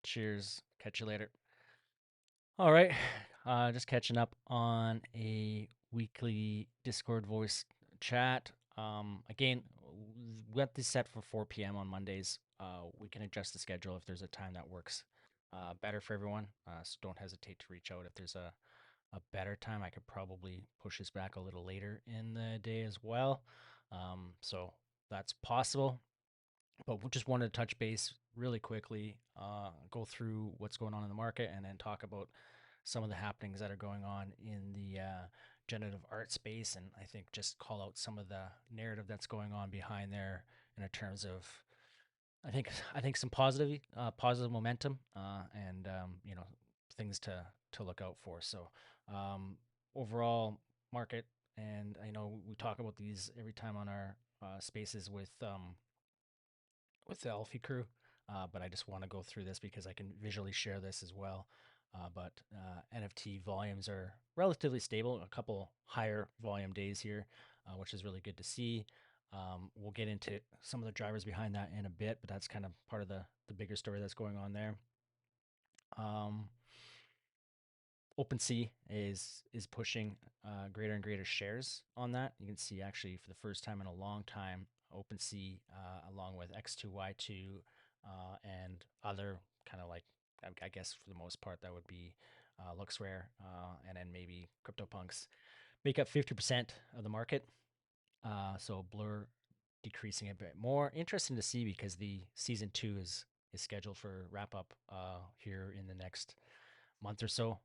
Cheers. Catch you later. All right. Just catching up on a weekly Discord voice chat. Again, we got this set for 4 p.m. on Mondays. We can adjust the schedule if there's a time that works better for everyone. So don't hesitate to reach out if there's a better time. I could probably push this back a little later in the day as well. So that's possible. But we just wanted to touch base really quickly, go through what's going on in the market, and then talk about some of the happenings that are going on in the generative art space. And I think just call out some of the narrative that's going on behind there in terms of I think some positive momentum and things to look out for. So overall market, and I know we talk about these every time on our spaces with the Alfie crew. But I just want to go through this because I can visually share this as well. But NFT volumes are relatively stable, a couple higher volume days here, which is really good to see. We'll get into some of the drivers behind that in a bit, but that's kind of part of the bigger story that's going on there. Um, OpenSea is pushing greater and greater shares on that. You can see actually for the first time in a long time, OpenSea along with X2Y2 and other kind of like I guess for the most part that would be LooksRare and then maybe CryptoPunks make up 50% of the market. So Blur decreasing a bit more. Interesting to see because the season two is scheduled for wrap up here in the next month or so,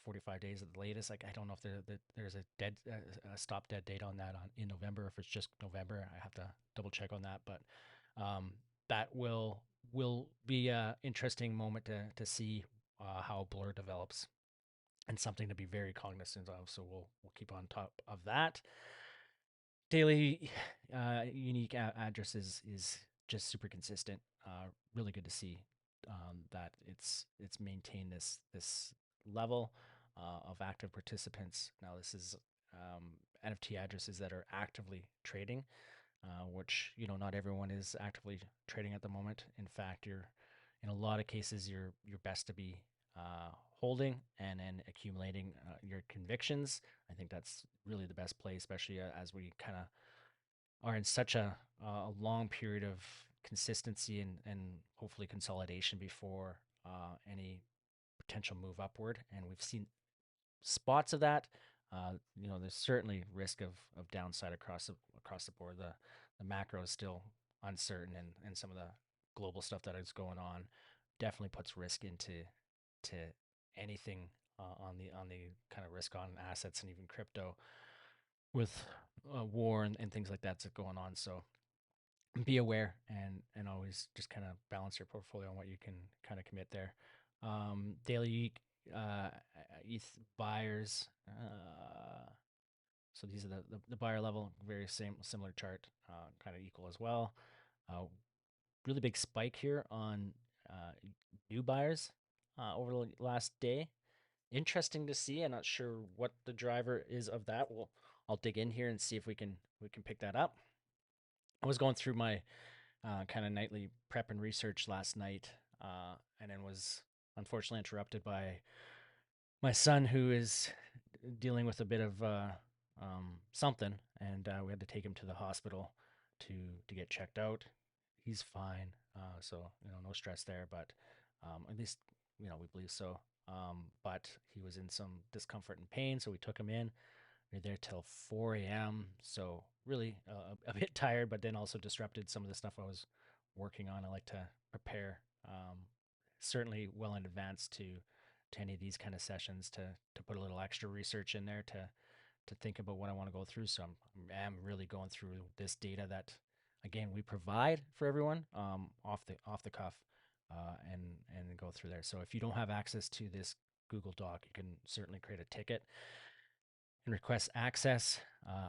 45 days at the latest. Like I don't know if there's a stop dead date on that in November. If it's just November, I have to double check on that. But um, that will be a interesting moment to see how Blur develops and something to be very cognizant of. So we'll keep on top of that. Daily unique addresses is just super consistent. Really good to see that it's maintained this level of active participants. Now this is NFT addresses that are actively trading, which not everyone is actively trading at the moment. In fact, you're in a lot of cases you're best to be holding and then accumulating your convictions. I think that's really the best play, especially as we kind of are in such a long period of consistency and hopefully consolidation before any potential move upward. And we've seen spots of that. There's certainly risk of downside across the board. The macro is still uncertain, and some of the global stuff that is going on definitely puts risk into to anything on the kind of risk on assets and even crypto with war and things like that's going on. So be aware and always just kind of balance your portfolio on what you can kind of commit there. Daily uh, ETH buyers. So these are the buyer level, very similar chart, kind of equal as well. Uh, Really big spike here on uh, new buyers over the last day. Interesting to see. I'm not sure what the driver is of that. I'll dig in here and see if we can pick that up. I was going through my kind of nightly prep and research last night, and then was unfortunately interrupted by my son, who is dealing with a bit of something, and we had to take him to the hospital to to get checked out. He's fine, so no stress there, but at least we believe so. But he was in some discomfort and pain, so we took him in. We were there till 4 a.m. So really a bit tired, but then also disrupted some of the stuff I was working on. I like to prepare certainly well in advance to any of these kind of sessions to put a little extra research in there to think about what I want to go through. So I'm really going through this data that again we provide for everyone off the cuff and go through there. So if you don't have access to this Google Doc, you can certainly create a ticket and request access.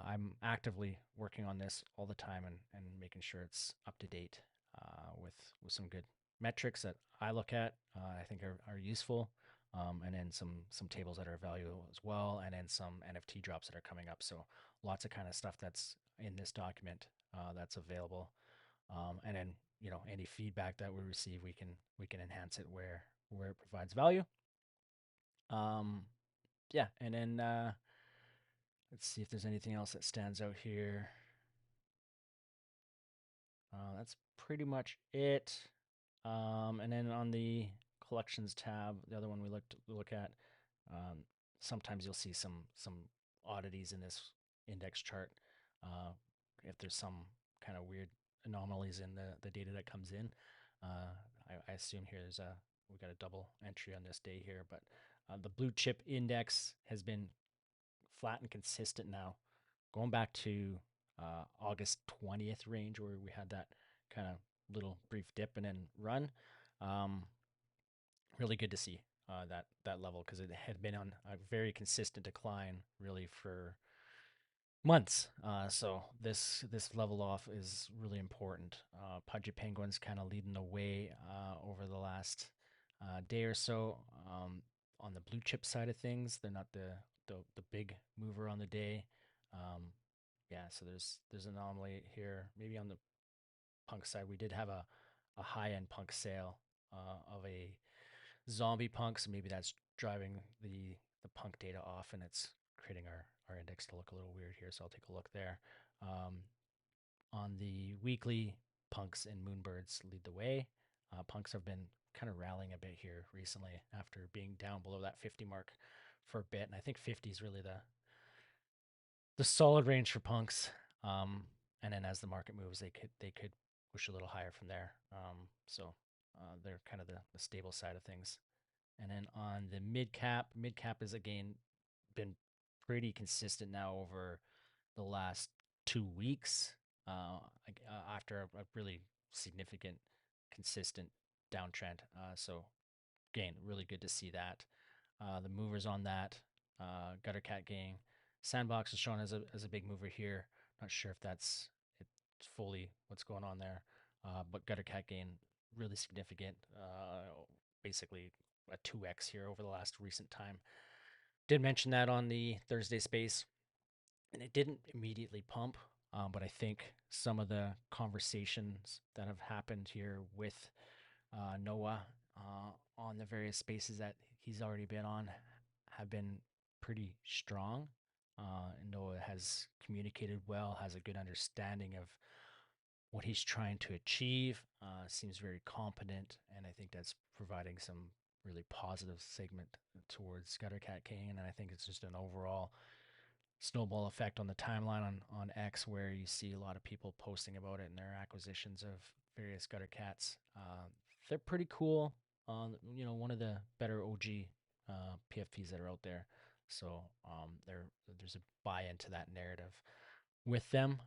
I'm actively working on this all the time and making sure it's up to date with some good metrics that I look at. I think are useful, and then some tables that are valuable as well, and then some NFT drops that are coming up. So lots of kind of stuff that's in this document that's available. And then any feedback that we receive, we can enhance it where it provides value. Um, yeah, and then let's see if there's anything else that stands out here. That's pretty much it. And then on the collections tab, the other one we look at, um, sometimes you'll see some oddities in this index chart. Uh, if there's some kind of weird anomalies in the data that comes in, I assume here we got a double entry on this day here, but the blue chip index has been flat and consistent now, going back to August 20th range where we had that kind of little brief dip and then run. Um, really good to see that level because it had been on a very consistent decline really for months. So this level off is really important. Pudgy Penguins kind of leading the way over the last day or so. On the blue chip side of things, they're not the big mover on the day. Um, yeah, so there's an anomaly here. Maybe on the punk side, we did have a high end punk sale of a zombie punk, so maybe that's driving the punk data off, and it's creating our index to look a little weird here. So I'll take a look there. On the weekly, punks and moonbirds lead the way. Punks have been kind of rallying a bit here recently after being down below that 50 mark for a bit, and I think 50 is really the solid range for punks. And then as the market moves, they could push a little higher from there. They're kind of the stable side of things. And then on the mid cap is again been pretty consistent now over the last 2 weeks. After a really significant, consistent downtrend. So again, really good to see that. The movers on that, Gutter Cat Gang, Sandbox is shown as a big mover here. Not sure if that's fully what's going on there, but Gutter Cat Gang really significant. Basically a 2x here over the last recent time. Did mention that on the Thursday space, and it didn't immediately pump, but I think some of the conversations that have happened here with Noah on the various spaces that he's already been on have been pretty strong. Noah has communicated well, has a good understanding of what he's trying to achieve, seems very competent, and I think that's providing some really positive segment towards Guttercat King. And I think it's just an overall snowball effect on the timeline on X, where you see a lot of people posting about it and their acquisitions of various gutter cats. They're pretty cool. One of the better OG PFPs that are out there. So there's a buy into that narrative with them.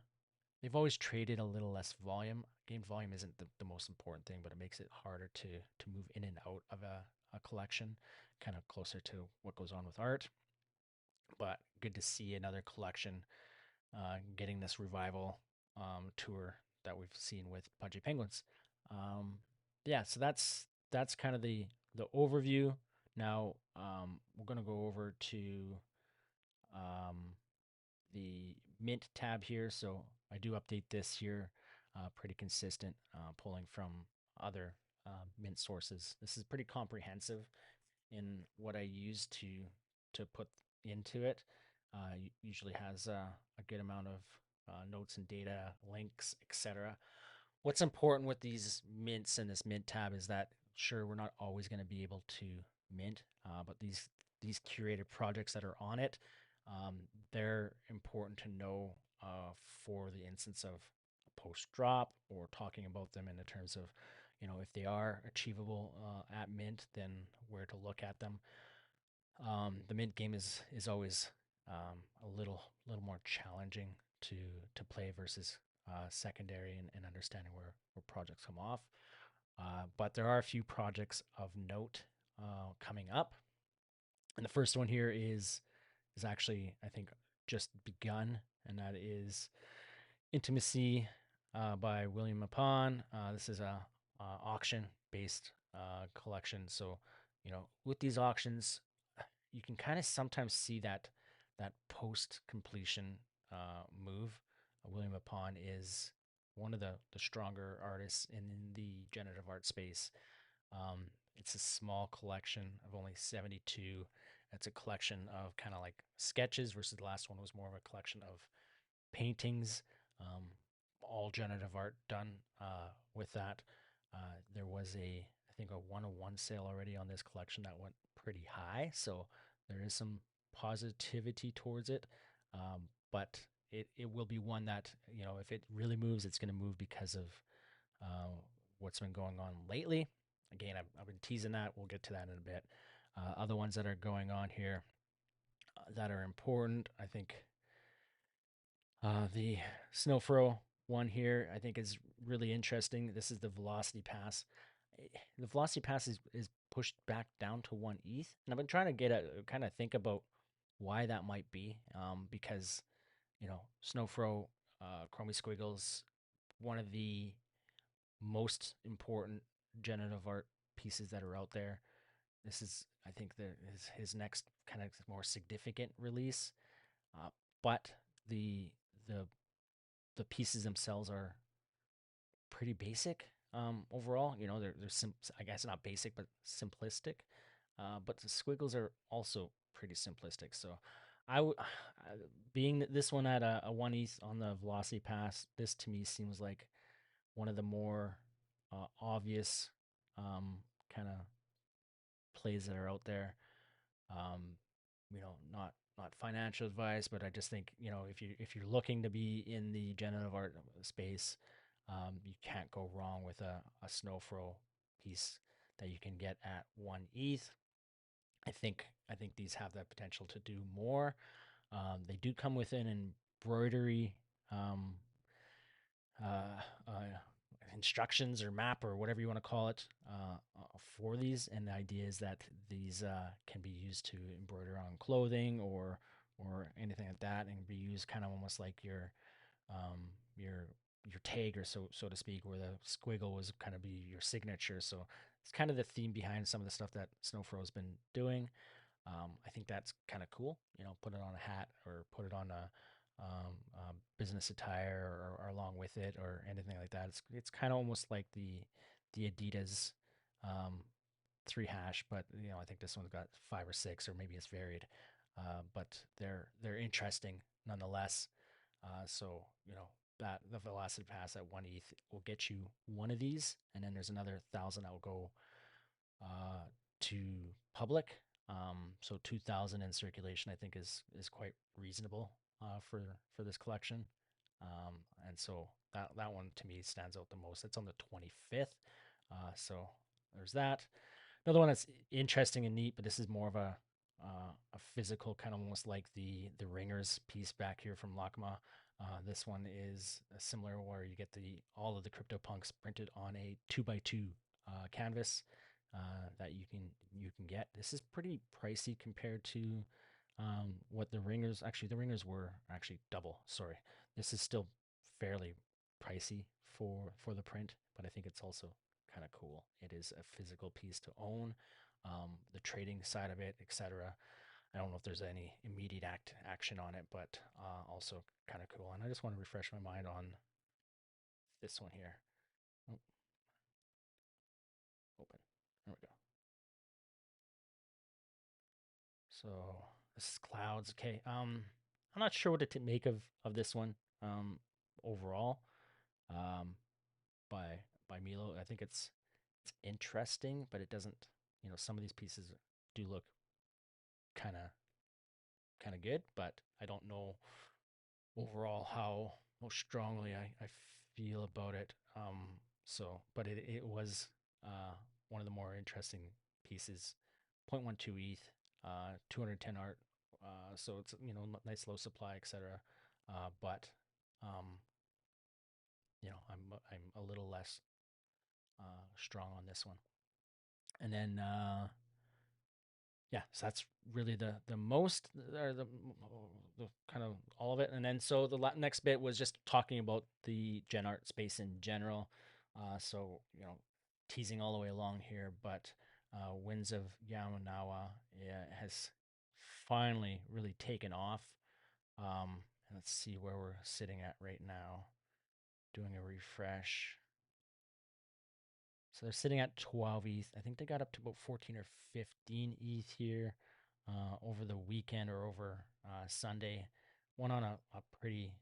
They've always traded a little less volume. Game volume isn't the most important thing, but it makes it harder to move in and out of a collection, kind of closer to what goes on with art. But good to see another collection getting this revival tour that we've seen with Pudgy Penguins. Yeah, so that's kind of the overview. Now we're gonna go over to um, the Mint tab here. So I do update this here, pretty consistent, pulling from other Mint sources. This is pretty comprehensive in what I use to put into it. Usually has a good amount of notes and data, links, etc. What's important with these mints and this mint tab is that sure we're not always going to be able to mint, but these curated projects that are on it, um, they're important to know for the instance of a post drop or talking about them in the terms of if they are achievable at mint, then where to look at them. The mint game is always a little more challenging to play versus secondary and understanding where projects come off. But there are a few projects of note coming up, and the first one here is actually I think just begun, and that is Intimacy by William Mapan. This is a auction based collection, so with these auctions you can kind of sometimes see that post completion move. William Upon is one of the stronger artists in the generative art space. It's a small collection of only 72. It's a collection of kind of like sketches versus the last one was more of a collection of paintings, um, all generative art done with that. There was I think, a one-on-one sale already on this collection that went pretty high, so there is some positivity towards it. But it will be one that, if it really moves, it's going to move because of uh, what's been going on lately. Again, I've been teasing that. We'll get to that in a bit. Other ones that are going on here that are important, I think the Snowfro one here, I think, is really interesting. This is the Velocity Pass. The Velocity Pass is pushed back down to one ETH, and I've been trying to get a kind of think about why that might be. Because Snowfro, Chromie Squiggles, one of the most important generative art pieces that are out there. This is, I think, his next kind of more significant release. Uh, but the the the pieces themselves are pretty basic overall. I guess not basic, but simplistic. But the squiggles are also pretty simplistic. So I would, being that this one at a one ETH on the velocity pass, this to me seems like one of the more obvious kind of plays that are out there. Um, not financial advice, but I just think, if you're looking to be in the generative art space, you can't go wrong with a Snowfro piece that you can get at one ETH. I think these have that potential to do more. They do come with an embroidery um, uh, uh, instructions or map or whatever you want to call it for these. And the idea is that these can be used to embroider on clothing or anything like that, and be used kind of almost like um, your your tag, or so to speak, where the squiggle was kind of be your signature. So it's kind of the theme behind some of the stuff that Snowfro has been doing. I think that's kind of cool. Put it on a hat or put it on business attire, or along with it, or anything like that. It's kind of almost like the Adidas um, three hash, but I think this one's got five or six, or maybe it's varied. But they're interesting nonetheless. So that the velocity pass at one ETH will get you one of these, and then there's another 1,000 that will go uh, to public. So 2,000 in circulation, I think, is quite reasonable for this collection. And so that one to me stands out the most. It's on the 25th. So there's that. Another one that's interesting and neat, but this is more of a physical, kind of almost like the ringers piece back here from Lakma. This one is similar, where you get the all of the CryptoPunks printed on a 2x2 canvas that you can get. This is pretty pricey compared to what the ringers. Actually, the ringers were actually double. Sorry, this is still fairly pricey for the print, but I think it's also kind of cool. It is a physical piece to own. The trading side of it, etc. I don't know if there's any immediate action on it, but also kind of cool. And I just want to refresh my mind on this one here. Oh, open. There we go. So this is clouds. Okay. I'm not sure what to make of this one. Overall, um, by by Milo. I think it's interesting, but it doesn't. Some of these pieces do look kind of good, but I don't know overall how strongly I feel about it. But it was one of the more interesting pieces. 0.12 ETH, 210 art. So it's nice low supply, etc. But um, I'm a little less strong on this one. And then yeah, so that's really the most, or the kind of all of it. And then so the next bit was just talking about the gen art space in general. So teasing all the way along here, but Winds of Yamanawa, yeah, has finally really taken off. And let's see where we're sitting at right now. doing a refresh. So they're sitting at 12 ETH. I think they got up to about 14 or 15 ETH here over the weekend or over Sunday. One on a pretty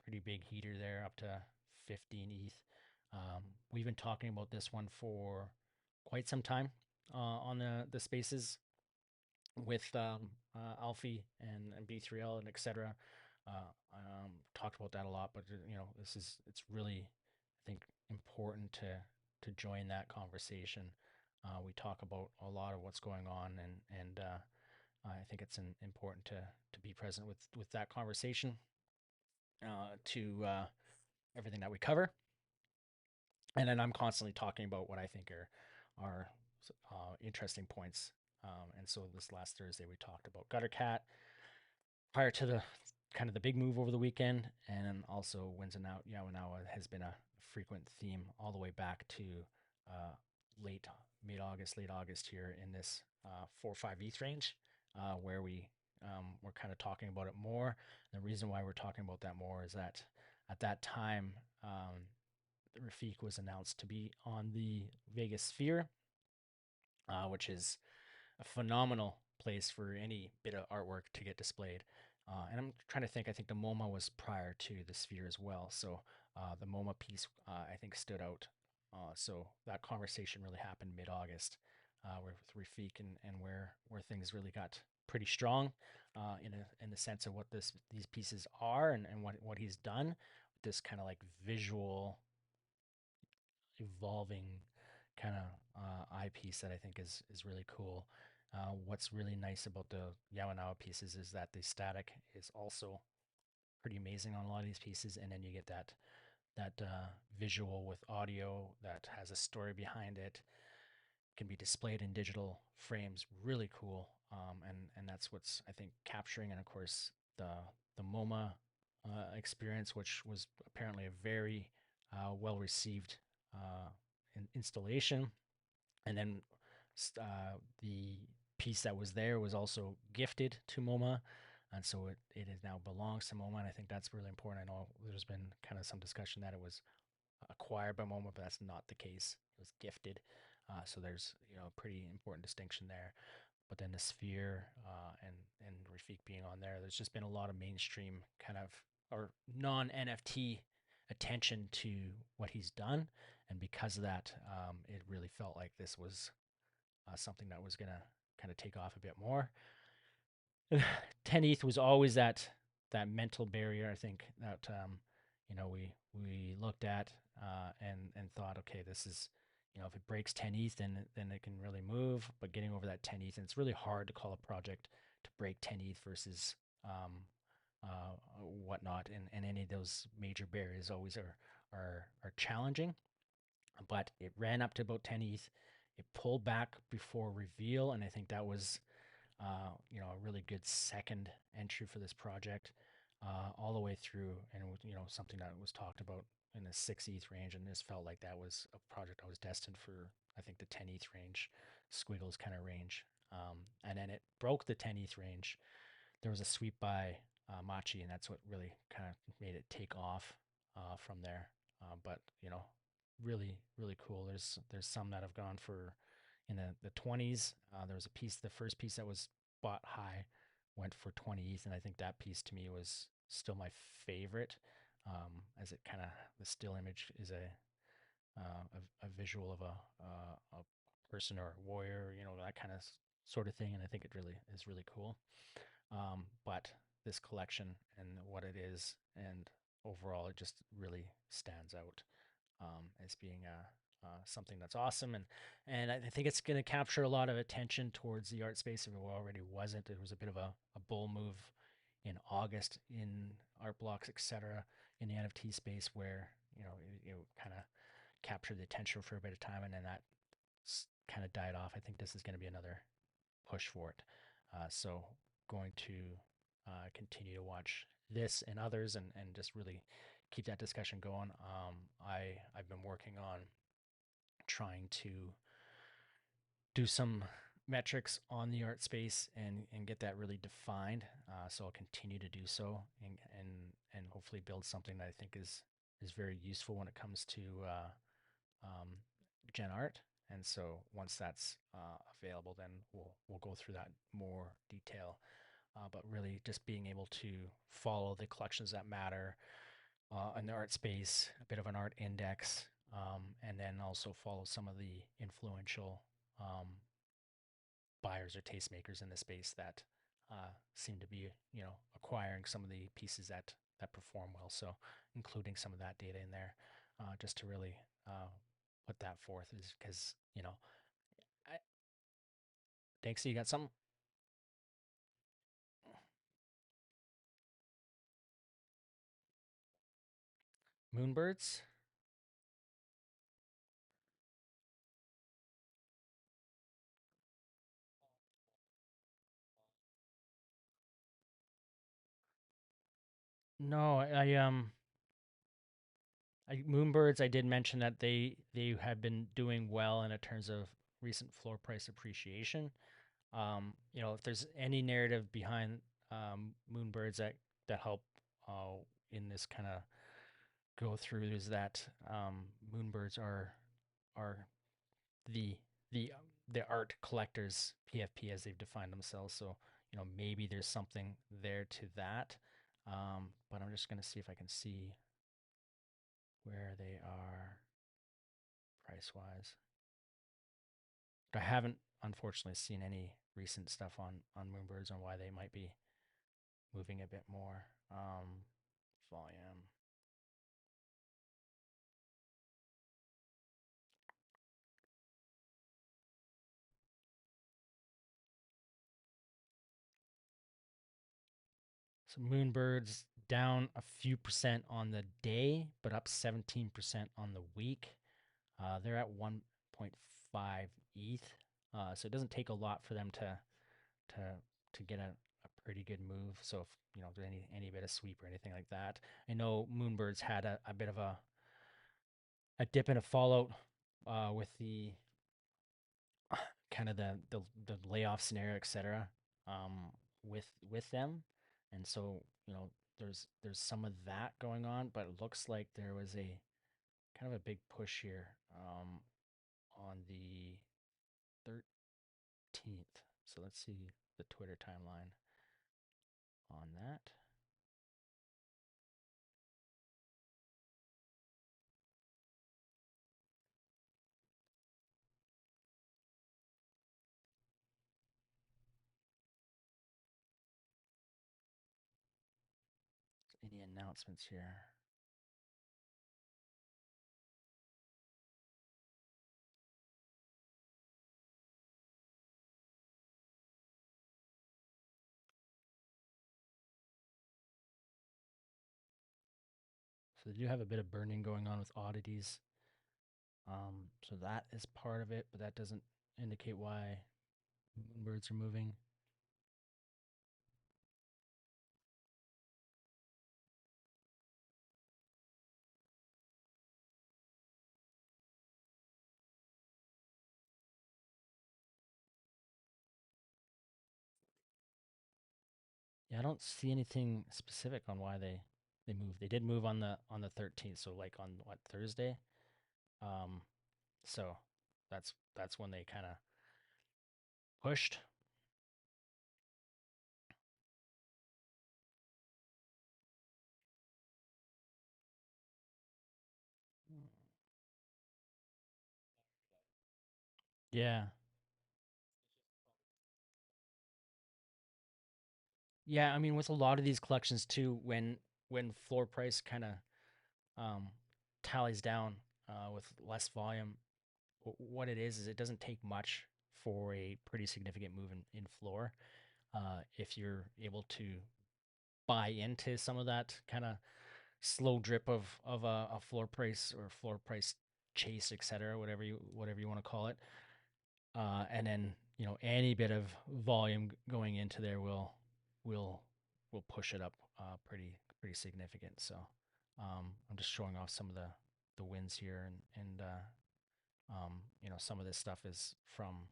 big heater there, up to 15 ETH. We've been talking about this one for quite some time on the spaces with Alfie and B3L and etc. Talked about that a lot, but it's really I think important to join that conversation. We talk about a lot of what's going on, and I think it's important to be present with that conversation to everything that we cover. And then I'm constantly talking about what I think are interesting points. And so this last Thursday we talked about Gutter Cat prior to the kind of the big move over the weekend, and also wins and out Yawanawa has been a frequent theme all the way back to late mid August, late August here in this 4 or 5 ETH range, where we're kind of talking about it more. And the reason why we're talking about that more is that at that time, Rafik was announced to be on the Vegas Sphere, which is a phenomenal place for any bit of artwork to get displayed. And I'm trying to think. I think the MoMA was prior to the Sphere as well. So the MoMA piece, I think, stood out. So that conversation really happened mid-August, with Rafik and where things really got pretty strong in the sense of what these pieces are and what he's done with this kind of like visual evolving kind of eyepiece that I think is really cool. What's really nice about the Yawanawa pieces is that the static is also pretty amazing on a lot of these pieces, and then you get that visual with audio that has a story behind it, can be displayed in digital frames. Really cool, and that's what's I think capturing. And of course the MoMA experience, which was apparently a very well received installation. And then the piece that was there was also gifted to MoMA. And so it now belongs to MoMA. And I think that's really important. I know there's been kind of some discussion that it was acquired by MoMA, but that's not the case. It was gifted. So there's a pretty important distinction there. But then the Sphere and Rafik being on there, there's just been a lot of mainstream kind of or non NFT attention to what he's done, and because of that, it really felt like this was something that was gonna kind of take off a bit more. 10 ETH was always that mental barrier. I think that we looked at and thought, okay, this is if it breaks 10 ETH, then it can really move. But getting over that 10 ETH, and it's really hard to call a project to break 10 ETH versus whatnot, and any of those major barriers always are challenging. But it ran up to about 10 ETH. It pulled back before reveal, and I think that was a really good second entry for this project, all the way through, and it was, something that was talked about in the 6 ETH range, and this felt like that was a project that was destined for, I think, the 10 ETH range, squiggles kind of range, and then it broke the 10 ETH range. There was a sweep by Machi, and that's what really kind of made it take off from there. But really, really cool. There's some that have gone for in the 20s. There was a piece, the first piece that was bought high, went for 20 ETH, and I think that piece to me was still my favorite. As it kind of the still image is a visual of a person or a warrior, that kind of sort of thing, and I think it really is really cool. But this collection and what it is, and overall, it just really stands out as being something that's awesome, and I think it's going to capture a lot of attention towards the art space if it already wasn't. It was a bit of a bull move in August in art blocks, etc., in the NFT space, where it kind of captured the attention for a bit of time, and then that kind of died off. I think this is going to be another push for it. So going to continue to watch this and others, and just really keep that discussion going. I've been working on trying to do some metrics on the art space and get that really defined. So I'll continue to do so, and hopefully build something that I think is is very useful when it comes to um, gen art. And so once that's available, then we'll go through that more detail. But really, just being able to follow the collections that matter in the art space, a bit of an art index, and then also follow some of the influential um, buyers or tastemakers in the space that seem to be, acquiring some of the pieces that perform well. So including some of that data in there, just to really put that forth, is because I, thanks. You got some moonbirds? No, moonbirds. I did mention that they have been doing well in terms of recent floor price appreciation. If there's any narrative behind moonbirds that help uh, in this kind of go through, is that moonbirds are the the the art collectors PFP as they've defined themselves. So maybe there's something there to that. But I'm just gonna see if I can see where they are price wise. I haven't unfortunately seen any recent stuff on moonbirds on why they might be moving a bit more. Volume. So Moonbirds down a few percent on the day, but up 17% on the week. They're at 1.5 ETH. So it doesn't take a lot for them to to get a pretty good move. So if there's any bit of sweep or anything like that. I know Moonbirds had a bit of a dip and a fallout with the kind of the layoff scenario, etc. Um, with them, and so there's some of that going on, but it looks like there was a kind of a big push here on the 13th. So let's see the Twitter timeline on that. Any announcements here? So they do have a bit of burning going on with oddities. So that is part of it, but that doesn't indicate why birds are moving. Yeah, I don't see anything specific on why they moved. They did move on the 13th, so like on what, Thursday? Um, so that's when they kind of pushed. Yeah. Yeah, I mean with a lot of these collections too, when floor price kind of um tallies down with less volume, what it is it doesn't take much for a pretty significant move in floor. If you're able to buy into some of that kind of slow drip of a floor price or floor price chase, etc., whatever you want to call it, and then any bit of volume going into there will will push it up pretty significant. So I'm just showing off some of the wins here, and some of this stuff is from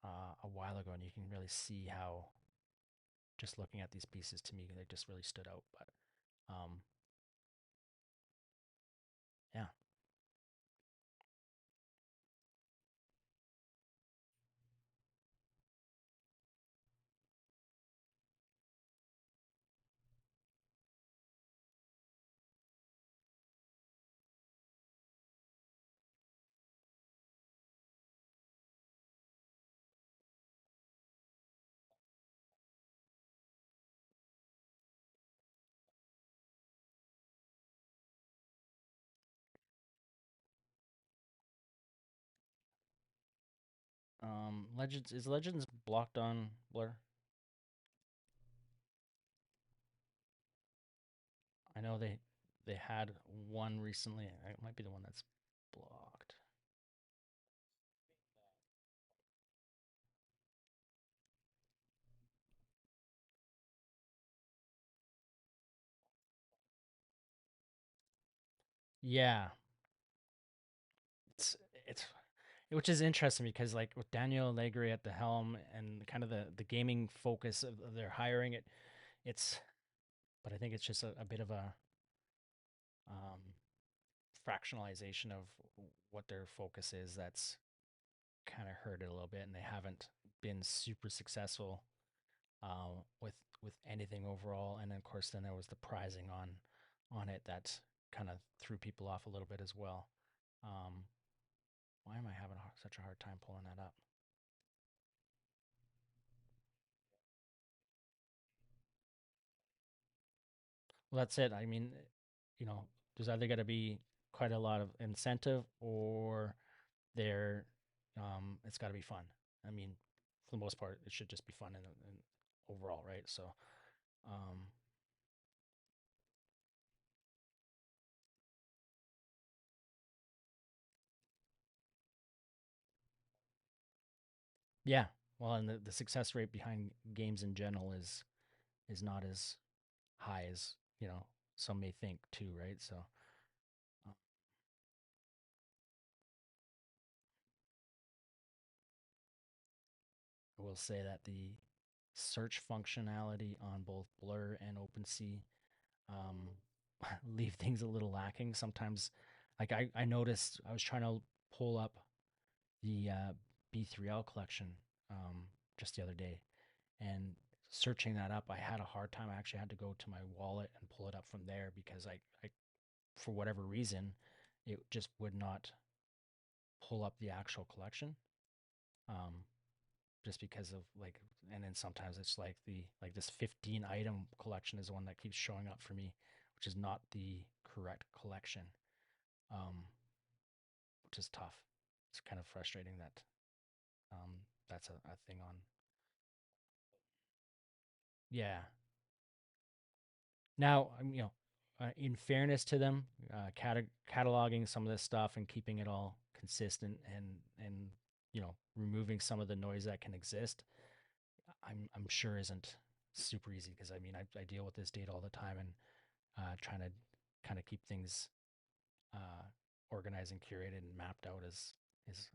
a while ago, and you can really see how just looking at these pieces to me they just really stood out. But um, Legends is Legends blocked on Blur? I know they had one recently. It might be the one that's blocked. Yeah, it's it's which is interesting because like with Daniel Allegri at the helm and kind of the gaming focus of their hiring it's but I think it's just a bit of a um, fractionalization of what their focus is that's kind of hurt it a little bit, and they haven't been super successful with anything overall. And then, of course, then there was the pricing on it that kind of threw people off a little bit as well. Um, why am I having such a hard time pulling that up? Well, that's it. I mean, there's either got to be quite a lot of incentive or there, it's got to be fun. I mean, for the most part, it should just be fun and overall, right? So, um, yeah. Well, and the success rate behind games in general is not as high as some may think too, right? So, uh, I will say that the search functionality on both Blur and OpenSea um, leave things a little lacking. Sometimes, like I noticed, I was trying to pull up the B3L collection um, just the other day, and searching that up, I had a hard time. I actually had to go to my wallet and pull it up from there because I for whatever reason, it just would not pull up the actual collection. Um, just because of like, and then sometimes it's like this 15 item collection is the one that keeps showing up for me, which is not the correct collection, um, which is tough. It's kind of frustrating that that's a thing on. Yeah. Now, in fairness to them, cataloging some of this stuff and keeping it all consistent and removing some of the noise that can exist, I'm sure isn't super easy because I mean I deal with this data all the time and trying to kind of keep things uh, organized and curated and mapped out is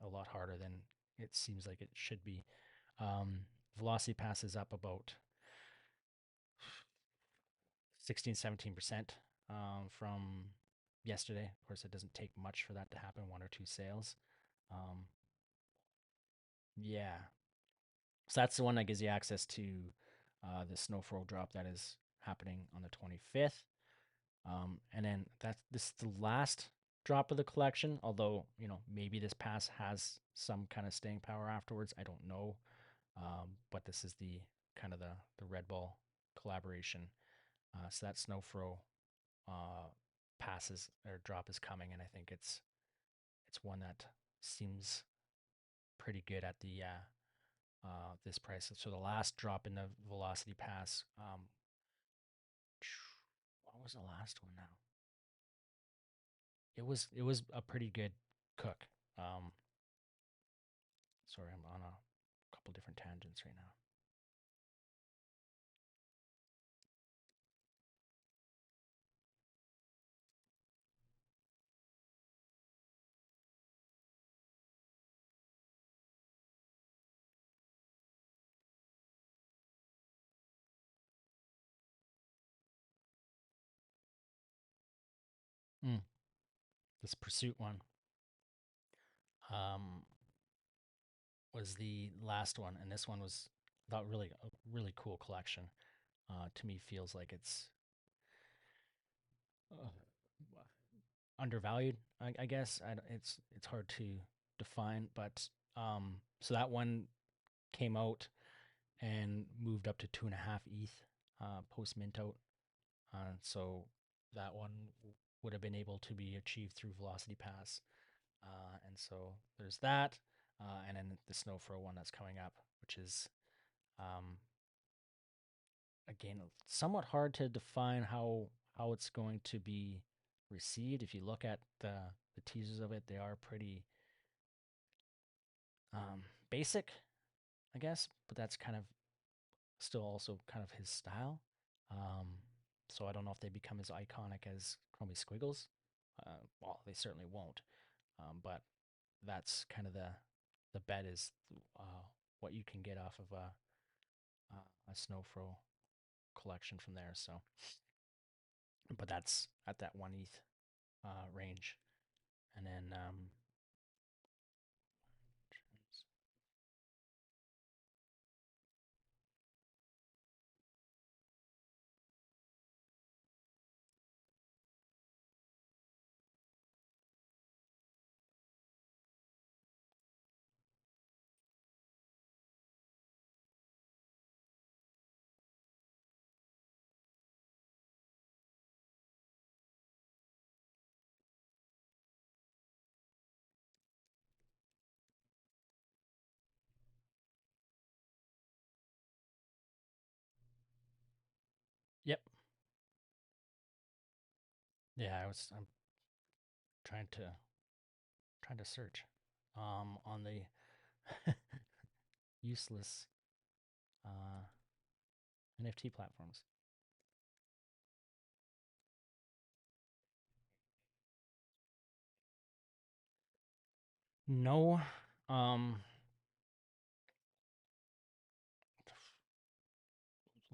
a lot harder than it seems like it should be. Um, Velocity passes up about 16, 17% from yesterday. Of course, it doesn't take much for that to happen, one or two sales. Um, yeah. So that's the one that gives you access to the snowfall drop that is happening on the 25th. And then this is the last drop of the collection, although, maybe this pass has some kind of staying power afterwards. I don't know. But this is the kind of the Red Bull collaboration. So that Snowfro uh, passes or drop is coming, and I think it's one that seems pretty good at the this price. So the last drop in the Velocity Pass, what was the last one now? It was a pretty good cook. Um, sorry, I'm on a couple different tangents right now. Mm, this Pursuit one um, was the last one, and this one was thought really a really cool collection. To me, feels like it's uh, undervalued. I guess it's hard to define, but so that one came out and moved up to 2.5 ETH post mint out. So that one would have been able to be achieved through Velocity Pass. And so there's that. and then the Snow Fro one that's coming up, which is um, again somewhat hard to define how it's going to be received. If you look at the teasers of it, they are pretty um, basic, I guess, but that's kind of still also kind of his style. Um, so I don't know if they become as iconic as Chromie Squiggles. Well, they certainly won't. But that's kind of the bet is what you can get off of a Snowfro collection from there. So, but that's at that 1 ETH range, and then yep, yeah. I'm trying to search on the useless uh, NFT platforms. No, um,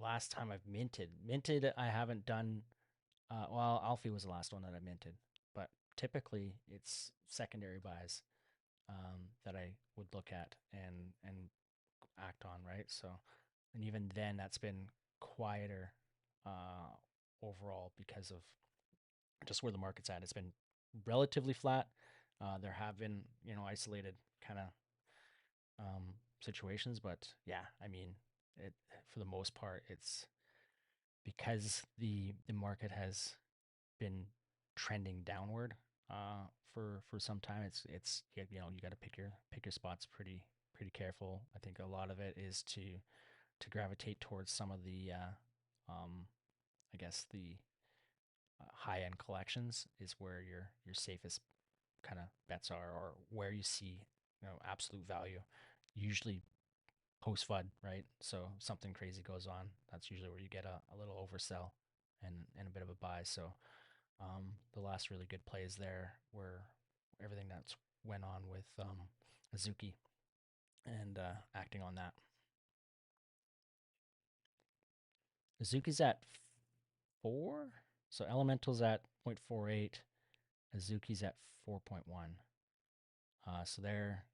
last time I've minted, I haven't done. Well, Alfie was the last one that I minted, but typically it's secondary buys that I would look at and act on, right? So, and even then, that's been quieter uh, overall because of just where the market's at. It's been relatively flat. There have been, isolated kind of situations, but yeah, I mean, it for the most part, it's because the market has been trending downward for some time. It's you got to pick your spots pretty careful. I think a lot of it is to gravitate towards some of the I guess the high end collections is where your safest kind of bets are, or where you see absolute value. Usually post FUD, right? So something crazy goes on. That's usually where you get a little oversell and a bit of a buy. So the last really good plays there were everything that's went on with Azuki and acting on that. Azuki's at 4, so Elemental's at 0.48, Azuki's at 4.1. So they're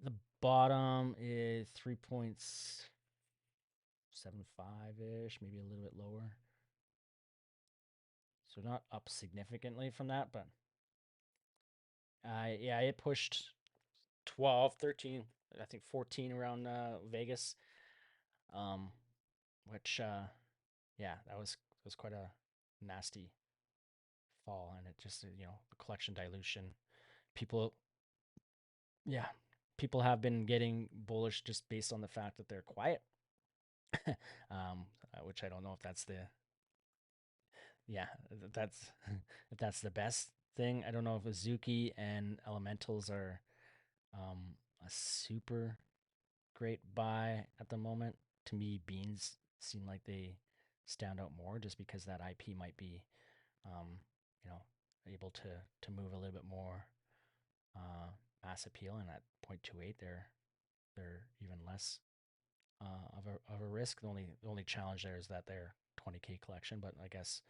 the bottom is 3.75 ish, maybe a little bit lower. So not up significantly from that, but yeah, it pushed 12, 13, I think 14 around Vegas. Um, which yeah, that was quite a nasty fall, and it just the collection dilution. People, yeah, people have been getting bullish just based on the fact that they're quiet. Which I don't know if that's the yeah that's if that's the best thing. I don't know if Azuki and Elementals are a super great buy at the moment. To me, Beans seem like they stand out more just because that IP might be, um, you know, able to move a little bit more uh, mass appeal, and at 0.28, they're even less of a risk. The only challenge there is that they're 20K collection, but I guess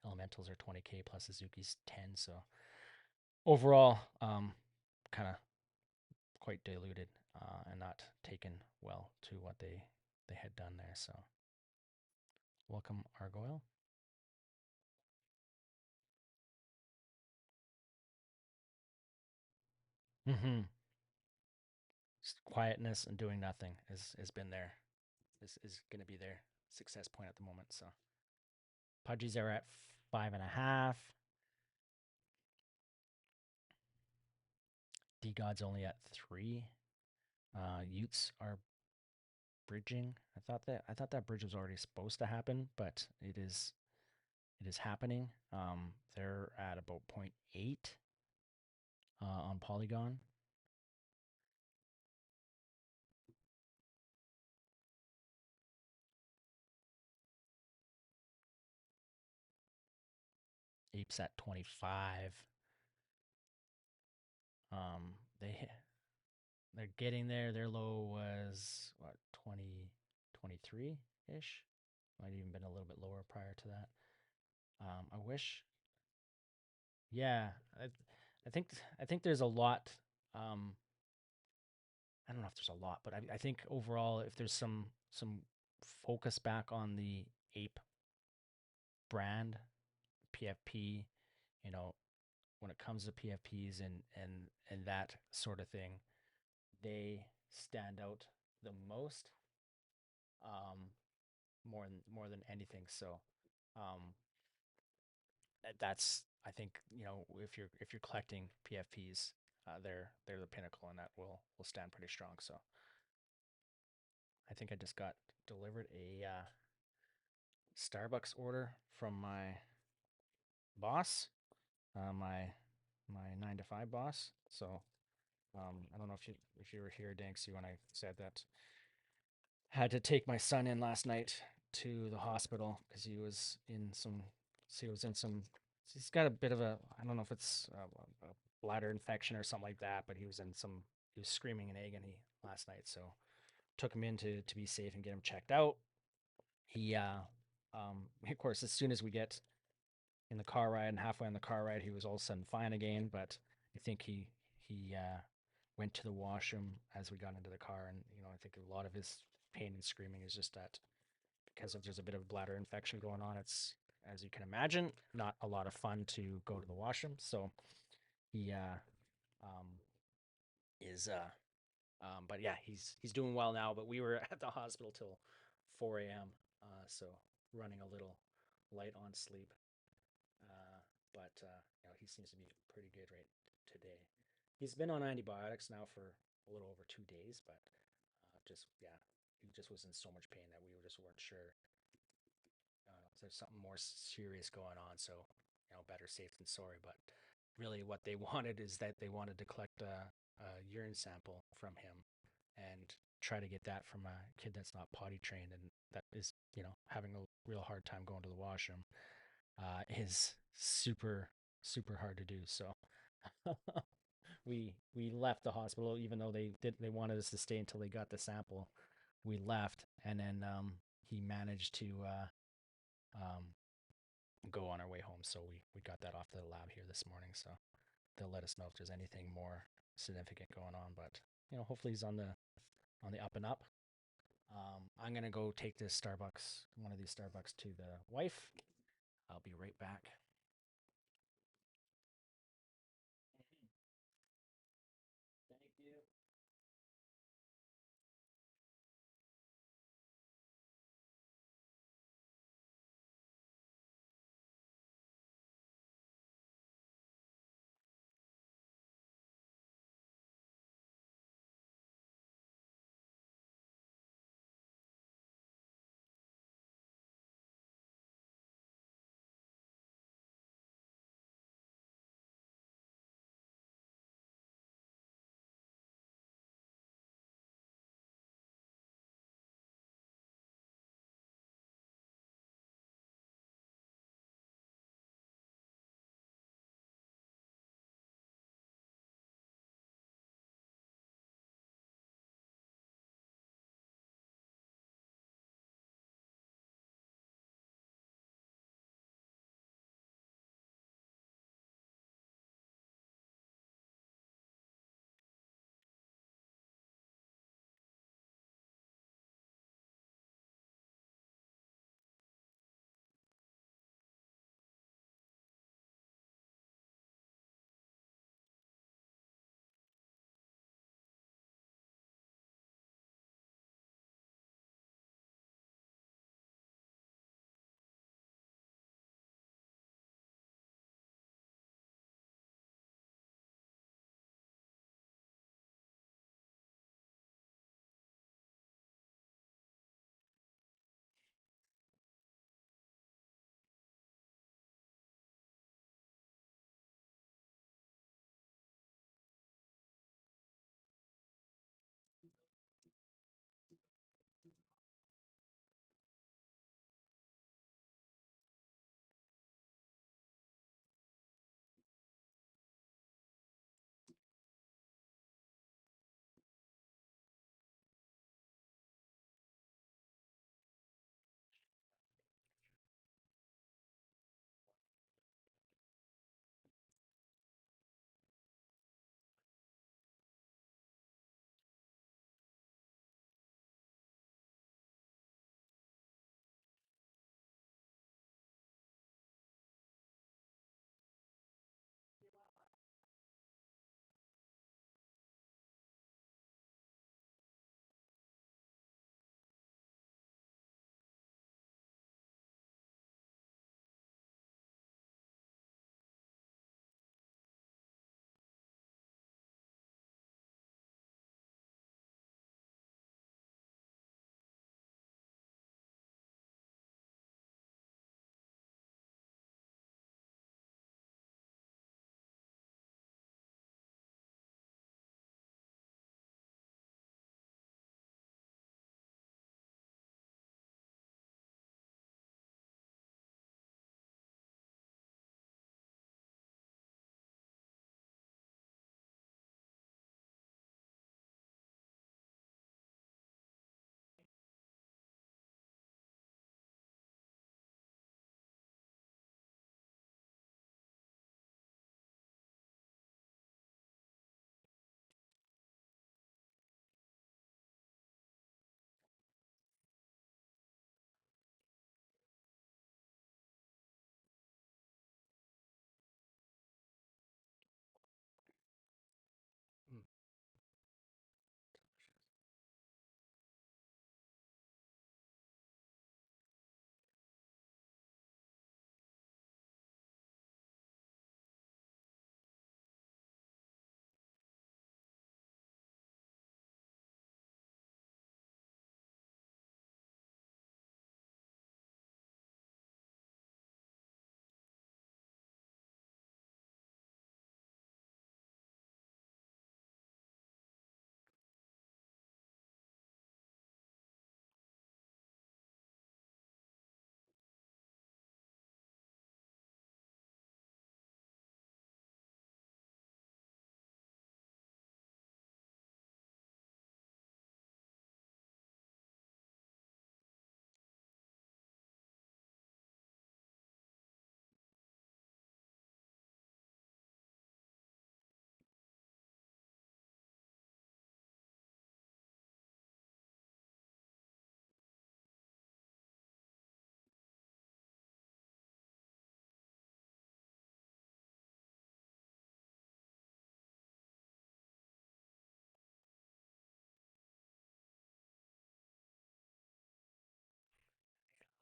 Elementals are 20K plus Suzuki's 10, so overall, kind of quite diluted and not taken well to what they had done there. So welcome, Argoyle. Mm-hmm. Quietness and doing nothing has been there. Is going to be their success point at the moment. So Pudgies are at 5.5. D God's only at 3. Utes are bridging. I thought that bridge was already supposed to happen, but it is happening. They're at about zero point 0.8 on Polygon. Apes at 25. Um, they they're getting there. Their low was what 2023 ish. Might even been a little bit lower prior to that. I wish. Yeah, I think I think there's a lot. Um, I don't know if there's a lot, but I think overall, if there's some focus back on the ape brand, PFP, you know, when it comes to PFPs and that sort of thing, they stand out the most, um, more than anything. So, um, that's I think if you're collecting PFPs, they're the pinnacle, and that will stand pretty strong. So I think I just got delivered a Starbucks order from my boss, my 9 to 5 boss. So I don't know if you were here, Danksy, when I said that had to take my son in last night to the hospital because he was in some, he's got a bit of a, I don't know if it's a bladder infection or something like that, but he was screaming in agony last night. So took him in to be safe and get him checked out. He, of course, as soon as we get in the car ride and halfway on the car ride, he was all of a sudden fine again. But I think he went to the washroom as we got into the car, and I think a lot of his pain and screaming is just that because there's a bit of bladder infection going on. It's, as you can imagine, not a lot of fun to go to the washroom. So he um, is but yeah, he's doing well now. But we were at the hospital till 4 a.m. So running a little light on sleep. Uh, but he seems to be pretty good right today. He's been on antibiotics now for a little over 2 days, but just yeah, he just was in so much pain that we just weren't sure if there's something more serious going on. So better safe than sorry. But really, what they wanted is that they wanted to collect a urine sample from him and try to get that from a kid that's not potty trained and that is having a real hard time going to the washroom. Is super hard to do. So we left the hospital even though they wanted us to stay until they got the sample. We left, and then he managed to um, go on our way home. So we got that off to the lab here this morning. So they'll let us know if there's anything more significant going on. But hopefully he's on the up and up. I'm gonna go take one of these Starbucks to the wife. I'll be right back. Thank you.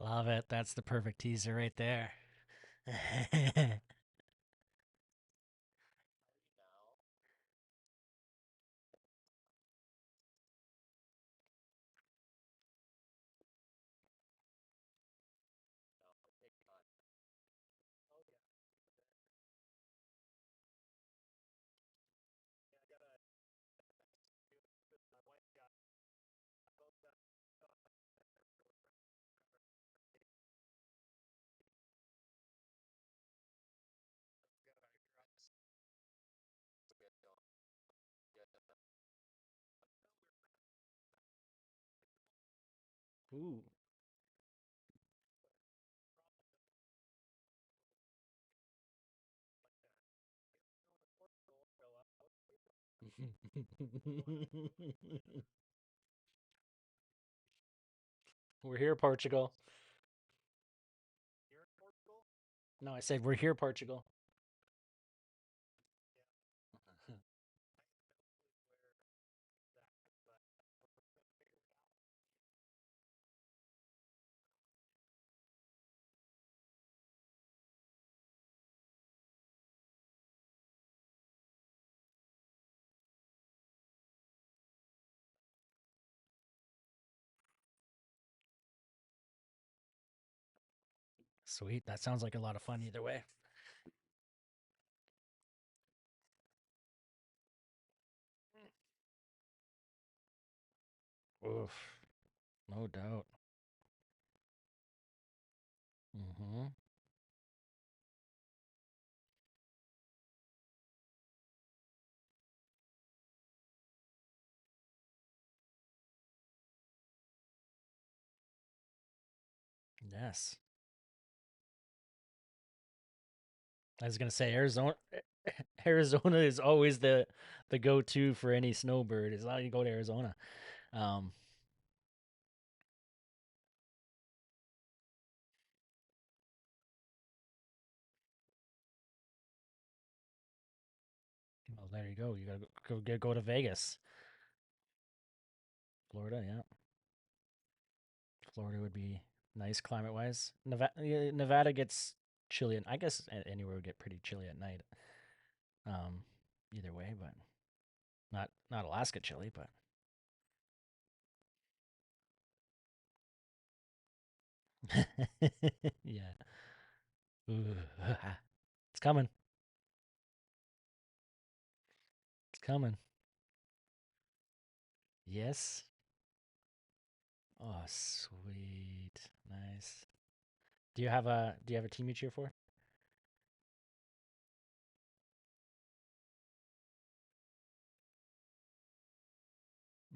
Love it. That's the perfect teaser right there. Ooh. We're here, Portugal. No, I said we're here, Portugal. Sweet. That sounds like a lot of fun either way. Oof. No doubt. Mm-hmm. Yes. I was gonna say Arizona. Arizona is always the go-to for any snowbird. Is how you go to Arizona. Um, well, there you go. You gotta go to Vegas, Florida. Yeah, Florida would be nice climate-wise. Nevada gets chilly, and I guess anywhere would get pretty chilly at night. Um, Either way, but not Alaska chilly, but yeah. Ooh, it's coming. It's coming. Yes. Oh, sweet. Nice. Do you have a team you cheer for?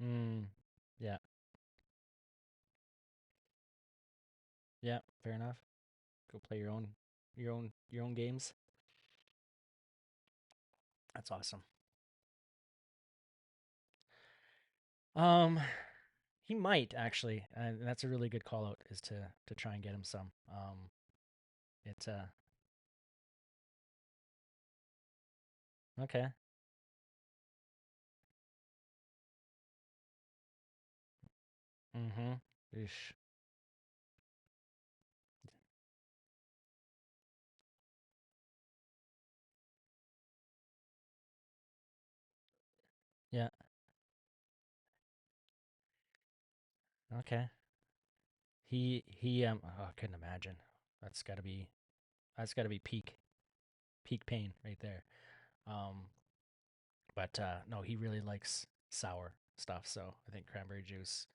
Mm. Yeah. Yeah, fair enough. Go play your own games. That's awesome. Um he might actually. And that's a really good call out is to try and get him some. It's okay. Mhm. Ish. Yeah. Okay. He oh, I couldn't imagine. That's got to be that's got to be peak pain right there. Um but no, he really likes sour stuff, so I think cranberry juice,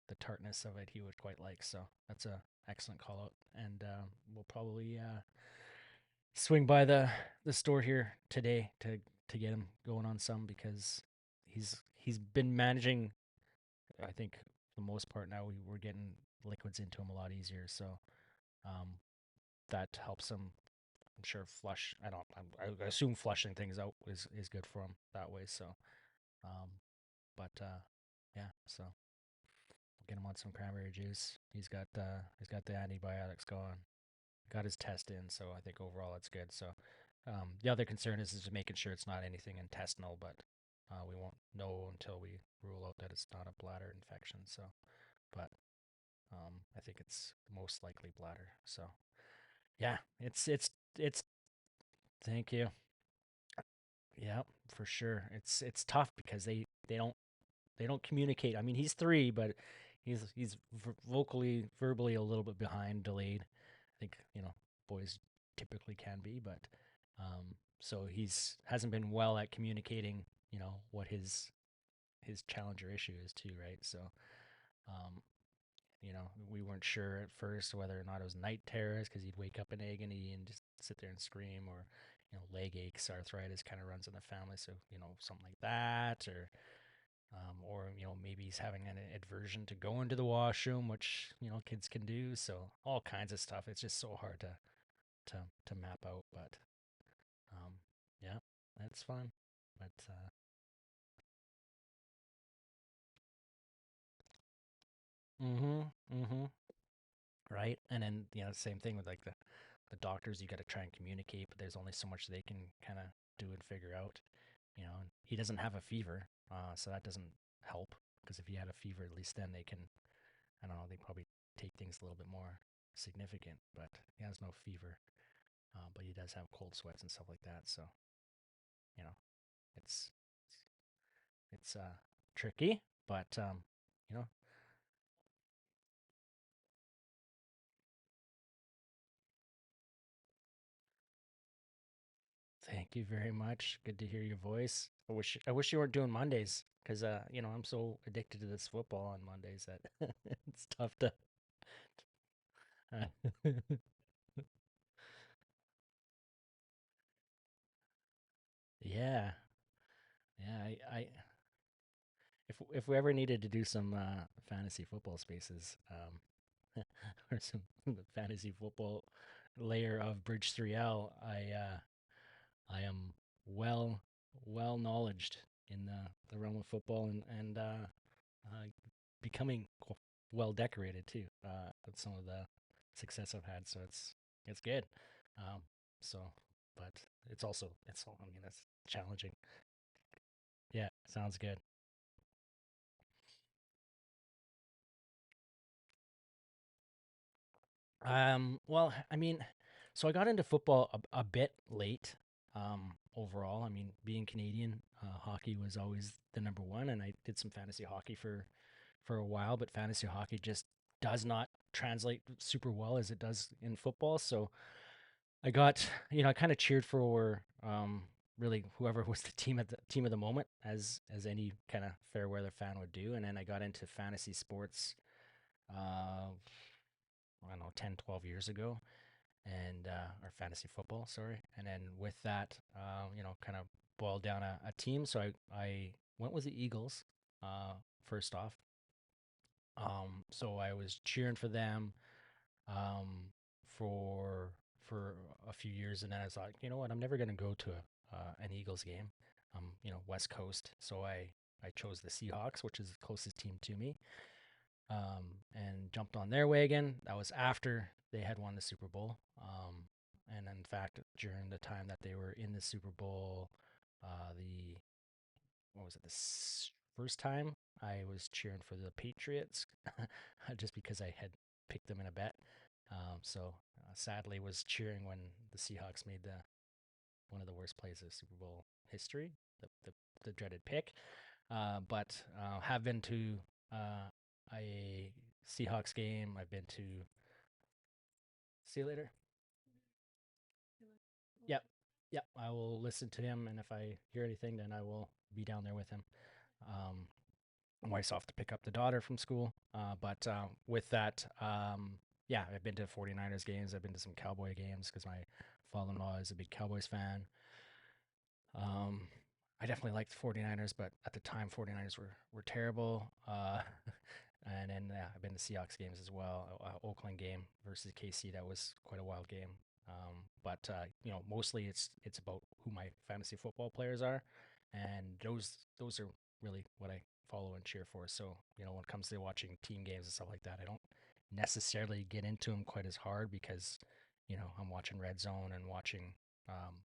the tartness of it he would quite like. So that's a excellent call out and we'll probably swing by the store here today to get him going on some because he's been managing. I think for the most part now we're getting liquids into him a lot easier, so um, that helps him. I'm sure flush. I don't. I assume flushing things out is good for him that way. So, um, but yeah. So we'll get him on some cranberry juice. He's got the antibiotics going. Got his test in, so I think overall it's good. So the other concern is just making sure it's not anything intestinal, but we won't know until we rule out that it's not a bladder infection. So, but I think it's most likely bladder. So yeah, it's. Thank you. Yeah, for sure. It's tough because they don't communicate. I mean, he's 3, but he's vocally verbally a little bit behind, delayed. I think boys typically can be, but so he's hasn't been well at communicating. What his challenge or issue is too, right? So um, we weren't sure at first whether or not it was night terrors because he'd wake up in agony and just sit there and scream, or leg aches, arthritis kind of runs in the family, so something like that, or maybe he's having an aversion to go into the washroom, which kids can do. So all kinds of stuff. It's just so hard to to map out, but um, yeah, that's fun. But mm-hmm, mm-hmm, right. And then same thing with like the doctors. You got to try and communicate, but there's only so much they can kind of do and figure out. And he doesn't have a fever, so that doesn't help. Because if he had a fever, at least then they can, I don't know, they probably take things a little bit more significant. But he has no fever, but he does have cold sweats and stuff like that. So you know, it's it's tricky, but you know, thank you very much. Good to hear your voice. I wish you weren't doing Mondays because I'm so addicted to this football on Mondays that it's tough to. Yeah, yeah. If we ever needed to do some fantasy football spaces, or some fantasy football layer of Bridge 3L, I am well well knowledged in the realm of football, and becoming well decorated too, with some of the success I've had. So it's good. Um, so, but it's all. I mean, it's challenging. Yeah, sounds good. Well, I mean, so I got into football a bit late. Overall, I mean, being Canadian, hockey was always the number one, and I did some fantasy hockey for a while, but fantasy hockey just does not translate super well as it does in football. So I got, I kind of cheered for really whoever was the team of the moment, as any kind of fair weather fan would do, and then I got into fantasy sports. I don't know, 10, 12 years ago, and or fantasy football, sorry. And then with that, kind of boiled down a team. So I went with the Eagles, first off. So I was cheering for them um, for for a few years, and then I was like, you know what, I'm never going to go to an Eagles game. West Coast, so I chose the Seahawks, which is the closest team to me, and jumped on their wagon. That was after they had won the Super Bowl. And in fact, during the time that they were in the Super Bowl, the what was it? First time I was cheering for the Patriots, just because I had picked them in a bet. So sadly, was cheering when the Seahawks made the one of the worst plays of Super Bowl history, the dreaded pick. But have been to a Seahawks game. I've been to. See you later. Yep, yep. I will listen to him, and if I hear anything, then I will be down there with him. Um, my wife's off to pick up the daughter from school. But with that, yeah, I've been to 49ers games. I've been to some Cowboy games because my father-in-law is a big Cowboys fan. Um, I definitely liked the 49ers, but at the time, 49ers were terrible. And then yeah, I've been to Seahawks games as well. Oakland game versus KC, that was quite a wild game. But mostly it's about who my fantasy football players are, and those are really what I follow and cheer for. So when it comes to watching team games and stuff like that, I don't necessarily get into them quite as hard because I'm watching Red Zone and watching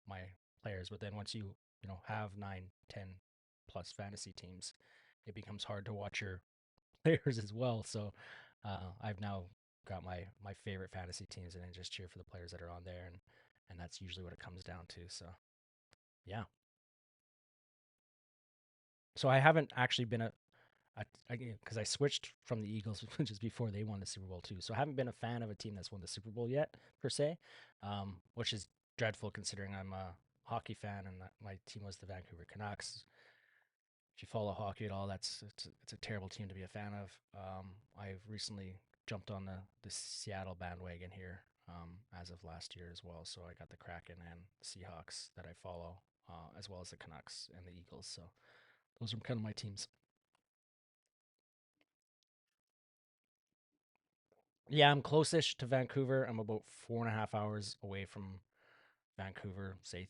my players. But then once you have 9, 10 plus fantasy teams, it becomes hard to watch your players as well. So I've now got my favorite fantasy teams, and I just cheer for the players that are on there, and that's usually what it comes down to. So yeah. So I haven't actually been because I switched from the Eagles just before they won the Super Bowl too. So I haven't been a fan of a team that's won the Super Bowl yet per se, which is dreadful considering I'm a hockey fan and my team was the Vancouver Canucks. If you follow hockey at all, it's a terrible team to be a fan of. I've recently jumped on the Seattle bandwagon here as of last year as well. So I got the Kraken and Seahawks that I follow, as well as the Canucks and the Eagles. So those are kind of my teams. Yeah, I'm close-ish to Vancouver. I'm about 4.5 hours away from Vancouver, say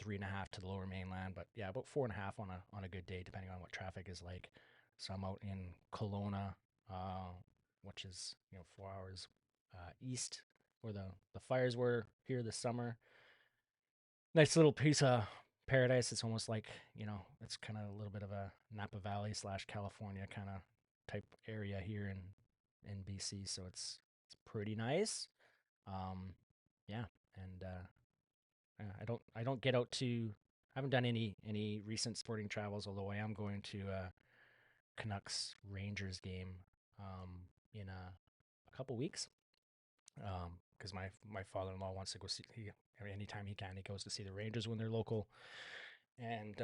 3.5 to the Lower Mainland, but yeah, about 4.5 on a good day, depending on what traffic is like. So I'm out in Kelowna, uh, which is 4 hours east, where the fires were here this summer. Nice little piece of paradise. It's almost like it's kind of a little bit of a Napa Valley slash California kind of type area here in BC. So it's pretty nice. Um, yeah, and I don't get out to. I haven't done any recent sporting travels, although I am going to a Canucks Rangers game in a couple weeks. Because my father-in-law wants to go see. I mean, anytime he can, he goes to see the Rangers when they're local, and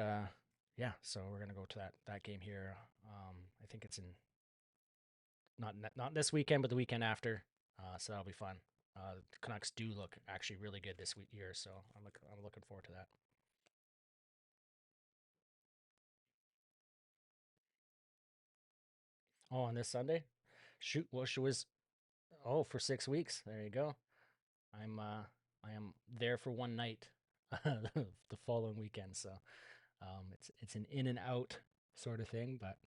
yeah, so we're gonna go to that game here. I think it's in not this weekend, but the weekend after. So that'll be fun. The Canucks do look actually really good this year, so I'm looking forward to that. Oh, on this Sunday? Shoot, well, she was for 6 weeks. There you go. I am there for one night, the following weekend. So it's an in and out sort of thing, but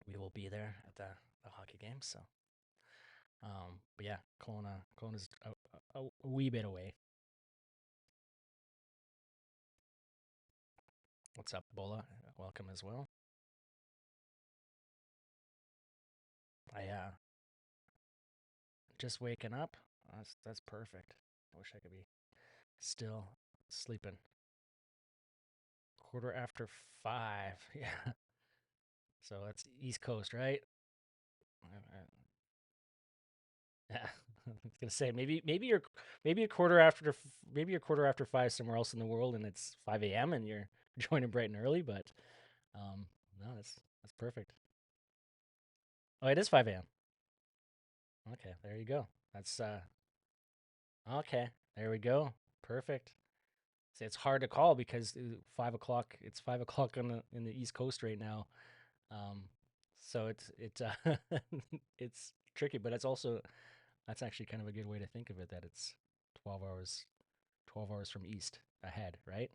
we will be there at the hockey game. So but yeah, Kelowna's a wee bit away. What's up, Bola? Welcome as well. I just waking up. That's perfect. I wish I could be still sleeping. Quarter after 5. Yeah. So that's East Coast, right? Yeah. I was gonna say maybe a quarter after maybe a quarter after 5 somewhere else in the world, and it's 5 a.m. and you're joining bright and early, but um, no, that's perfect. Oh, it is 5 a.m. Okay, there you go. That's okay. There we go. Perfect. See, it's hard to call because 5 o'clock. It's 5 o'clock on the in the East Coast right now. Um, so it's it's tricky, but it's also that's actually kind of a good way to think of it that it's 12 hours 12 hours from east ahead, right?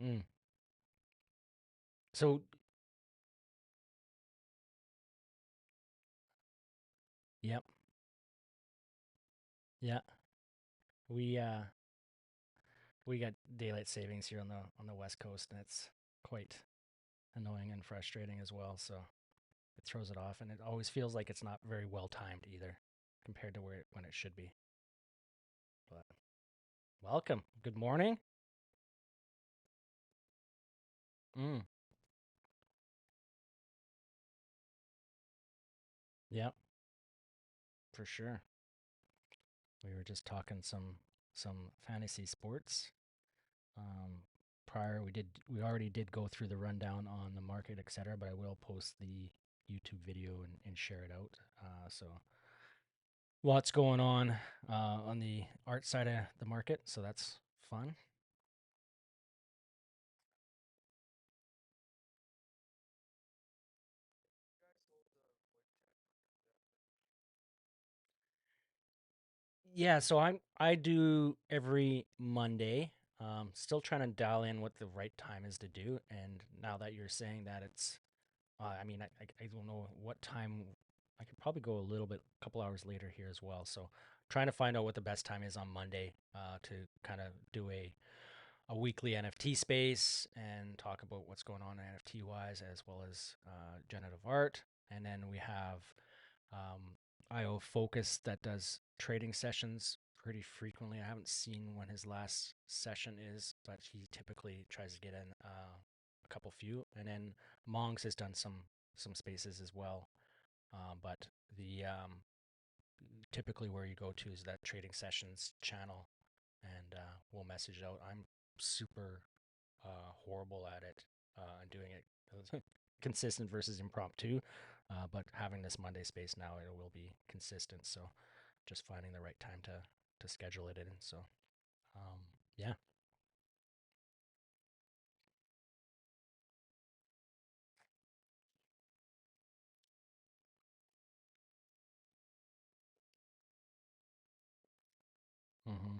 Mm. So, yep. Yeah. We we got daylight savings here on the West Coast, and it's quite annoying and frustrating as well. So it throws it off, and it always feels like it's not very well timed either compared to when it should be. But welcome. Good morning. Mm. Yep, for sure. We were just talking some fantasy sports. Um, prior we already did go through the rundown on the market, etc. But I will post the YouTube video and share it out. So lots going on the art side of the market, so that's fun. Yeah, so I do every Monday. Still trying to dial in what the right time is to do. And now that you're saying that, I mean, I don't know what time. I could probably go a little bit, a couple hours later here as well. So trying to find out what the best time is on Monday to kind of do a weekly NFT space and talk about what's going on NFT wise, as well as generative art. And then we have IO Focus that does trading sessions pretty frequently. I haven't seen when his last session is, but he typically tries to get in a couple few. And then Mongs has done some spaces as well. But the typically where you go to is that trading sessions channel, and we'll message out. I'm super horrible at it and doing it consistent versus impromptu. But having this Monday space now, it will be consistent. So just finding the right time to schedule it in. So um, yeah. Mm-hmm.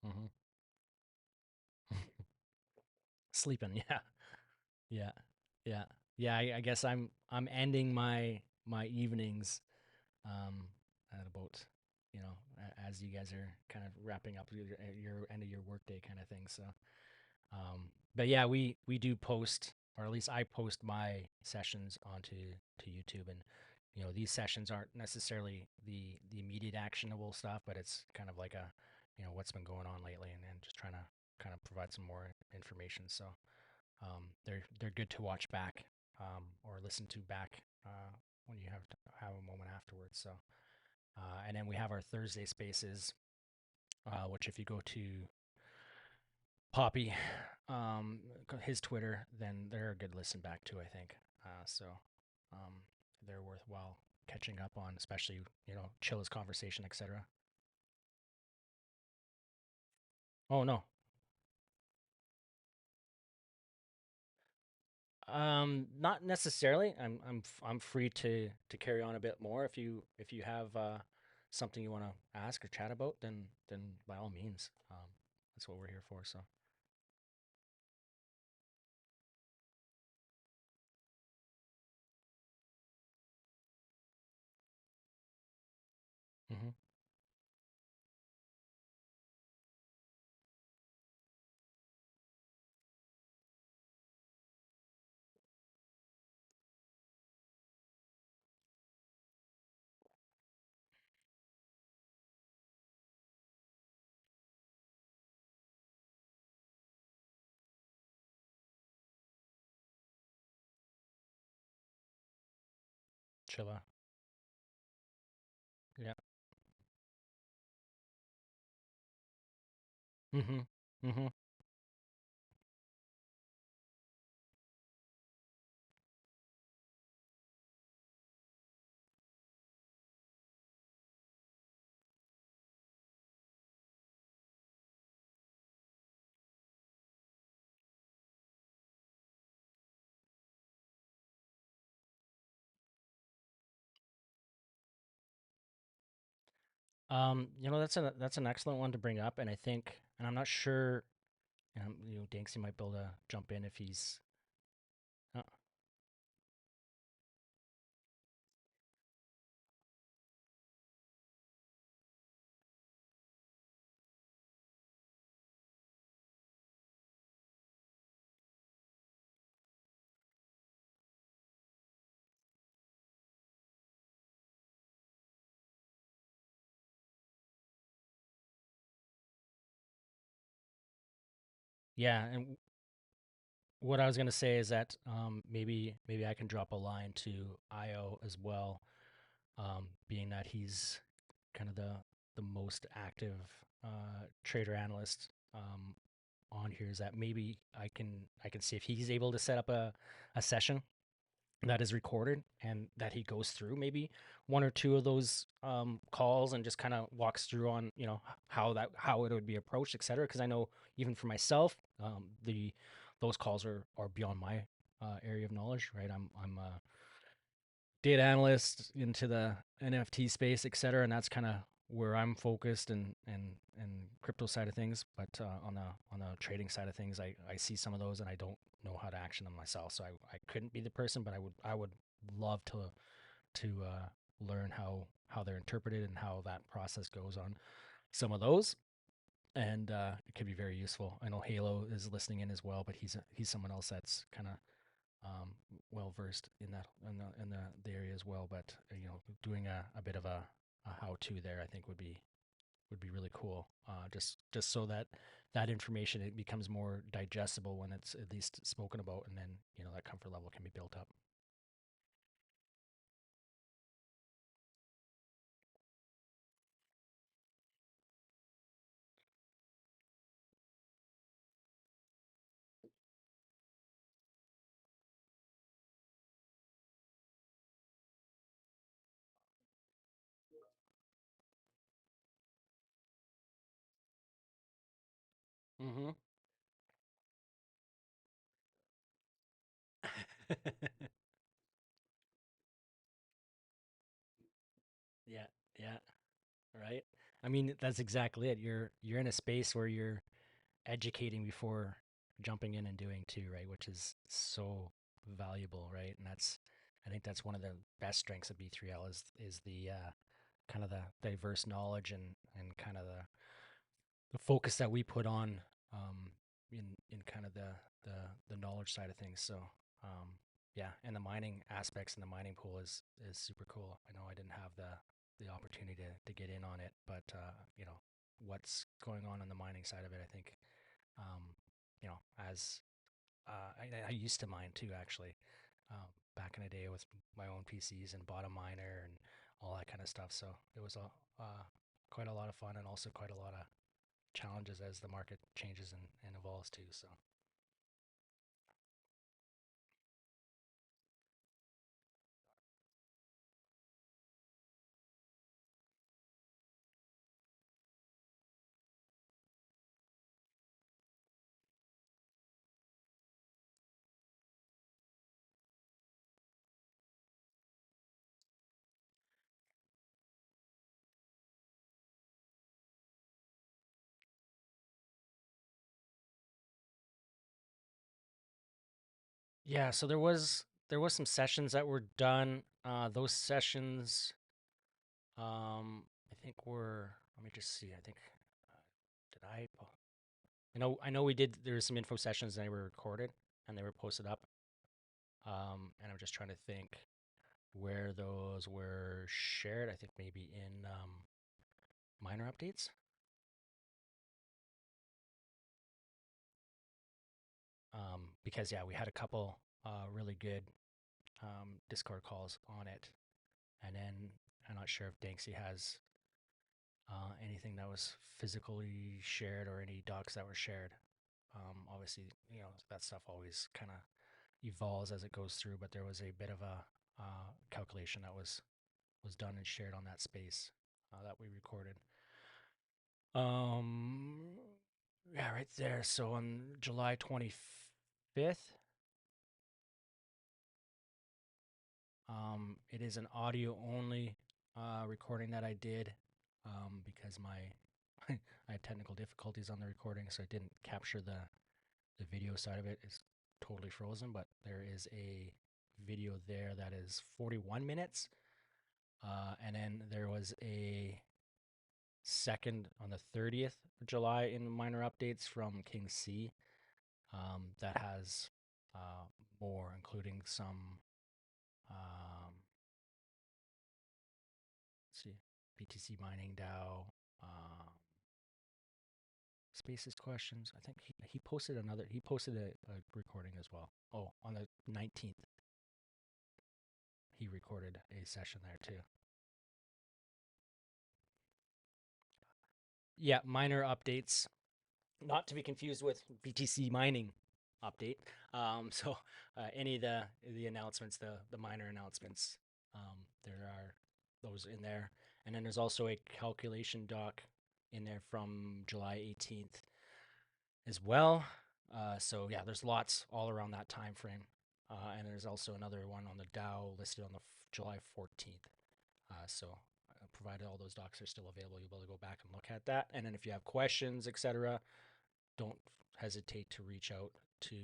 Mm-hmm. Sleeping. Yeah. Yeah. Yeah. Yeah. I guess I'm ending my evenings um, at about, as you guys are kind of wrapping up your end of your workday kind of thing. So but yeah, we do post, or at least I post my sessions onto to YouTube, and these sessions aren't necessarily the immediate actionable stuff, but it's kind of like a what's been going on lately, and just trying to kind of provide some more information. So they're good to watch back or listen to back when you have a moment afterwards. So and then we have our Thursday spaces, which if you go to Poppy, um, his Twitter, then they're a good listen back to, I think. So um, they're worthwhile catching up on, especially Chilla's conversation, etc. Oh no, not necessarily. I'm free to carry on a bit more if you have something you want to ask or chat about, then by all means, that's what we're here for. So. Hmm. Chilla. Yeah. Hmm. Hmm. That's an excellent one to bring up, and I think, and I'm not sure, Danksy might be able to jump in if he's. Uh, yeah, and what I was gonna say is that maybe I can drop a line to IO as well, being that he's kind of the most active trader analyst on here. Is that maybe I can see if he's able to set up a session that is recorded and that he goes through maybe one or two of those calls and just kind of walks through on how it would be approached, etc. Because I know even for myself, the those calls are beyond my area of knowledge, right? I'm a data analyst into the NFT space, etc., and that's kind of where I'm focused and crypto side of things. But on the trading side of things, I see some of those and I don't know how to action them myself. So I couldn't be the person, but I would love to learn how they're interpreted and how that process goes on some of those. and it could be very useful. I know Halo is listening in as well, but he's someone else that's kind of well versed in that in the area as well. But doing a bit of a how to there, I think would be really cool. Just so that that information it becomes more digestible when it's at least spoken about, and then that comfort level can be built up. Mm-hmm. Yeah, yeah, right. I mean, that's exactly it. You're in a space where you're educating before jumping in and doing too, right? Which is so valuable, right? And I think that's one of the best strengths of B3L is the kind of the diverse knowledge and kind of the focus that we put on in kind of the the knowledge side of things. So yeah, and the mining aspects and the mining pool is super cool. I know I didn't have the opportunity to get in on it, but what's going on the mining side of it, I think as I used to mine too, actually, back in the day with my own PCs and bought a miner and all that kind of stuff. So it was quite a lot of fun and also quite a lot of challenges as the market changes and evolves too. So yeah, so there was some sessions that were done. Those sessions, I think were. Let me just see. I think did I? I know we did. There was some info sessions and they were recorded and they were posted up. And I'm just trying to think where those were shared. I think maybe in minor updates. Because yeah, we had a couple really good Discord calls on it, and then I'm not sure if Danksy has anything that was physically shared or any docs that were shared. Obviously, that stuff always kind of evolves as it goes through, but there was a bit of a calculation that was done and shared on that space that we recorded. Um, yeah, right there. So on July 25th, it is an audio only recording that I did because my I had technical difficulties on the recording, so I didn't capture the video side of it. It's totally frozen, but there is a video there that is 41 minutes, and then there was a second on the 30th of July in minor updates from King C that has uh, more, including some let's see, BTC mining DAO, spaces questions. I think he posted another. He posted a recording as well. Oh, on the 19th, he recorded a session there too. Yeah, minor updates, not to be confused with BTC mining update. So any of the announcements, the minor announcements, there are those in there, and then there's also a calculation doc in there from July 18th as well. So yeah, there's lots all around that time frame, and there's also another one on the DAO listed on the July 14th. So provided all those docs are still available, you'll be able to go back and look at that. And then if you have questions, etc., don't hesitate to reach out to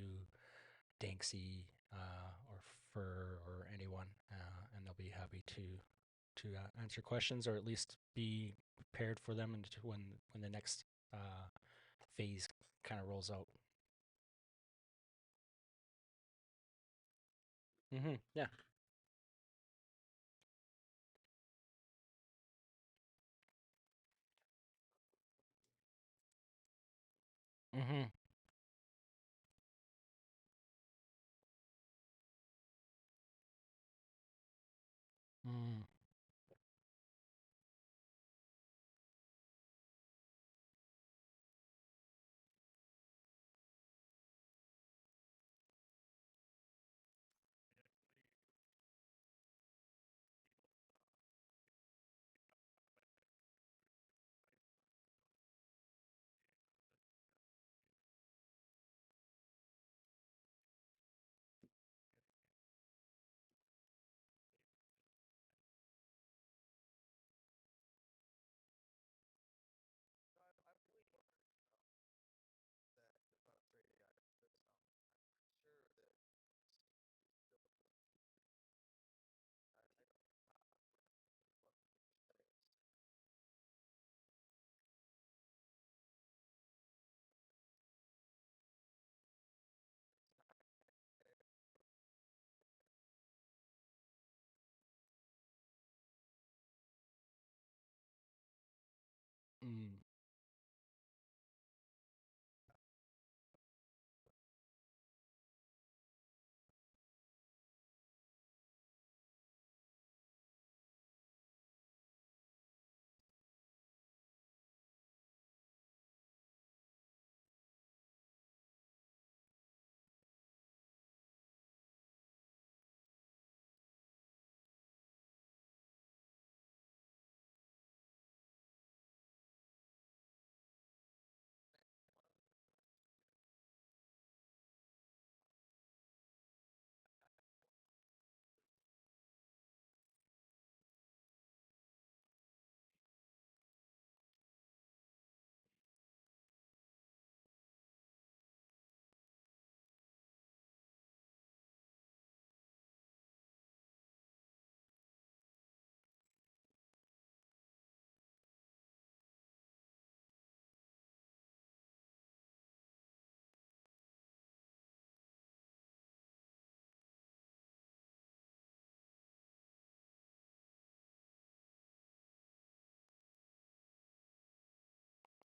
Danksy or Fur or anyone, and they'll be happy to answer questions or at least be prepared for them and when the next phase kind of rolls out. Yeah. Hmm. Mm. Mm.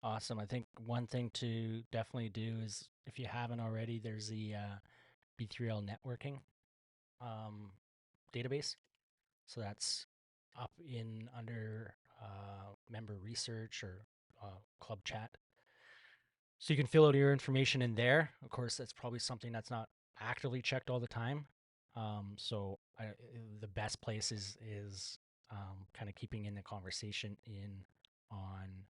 Awesome. I think one thing to definitely do is, if you haven't already, there's the B3L networking um, database. So that's up in under member research or club chat. So you can fill out your information in there. Of course, that's probably something that's not actively checked all the time. The best place is kind of keeping in the conversation in on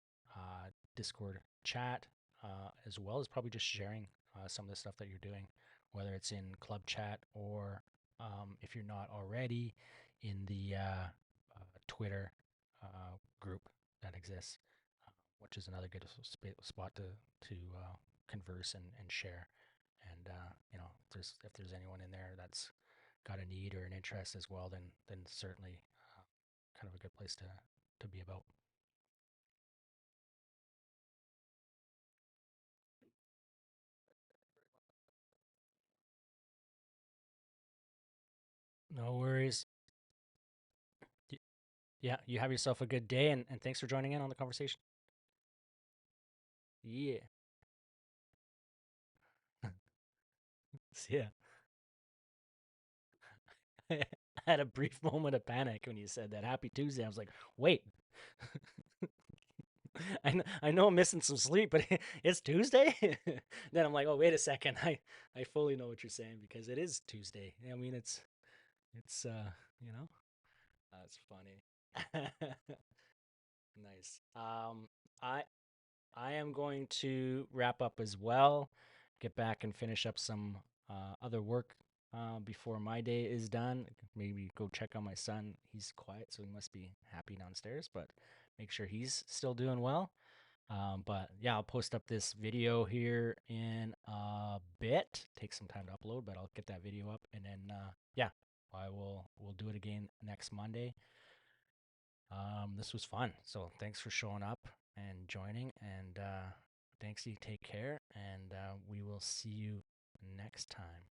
Discord chat, as well as probably just sharing some of the stuff that you're doing, whether it's in club chat or if you're not already in the Twitter group that exists, which is another good spot to converse and share. And if there's anyone in there that's got a need or an interest as well, then certainly kind of a good place to be about. No worries. Yeah, you have yourself a good day, and thanks for joining in on the conversation. Yeah. See ya. I had a brief moment of panic when you said that. Happy Tuesday. I was like, wait, I know I'm missing some sleep, but it's Tuesday. Then I'm like, oh, wait a second. I fully know what you're saying because it is Tuesday. I mean, it's you know, that's funny. Nice. I I am going to wrap up as well, get back and finish up some other work before my day is done. Maybe go check on my son. He's quiet, so he must be happy downstairs, but make sure he's still doing well. But yeah, I'll post up this video here in a bit. Take some time to upload, but I'll get that video up, and then yeah, we'll do it again next Monday. This was fun, so thanks for showing up. and joining. And thanks, you take care, and we will see you next time.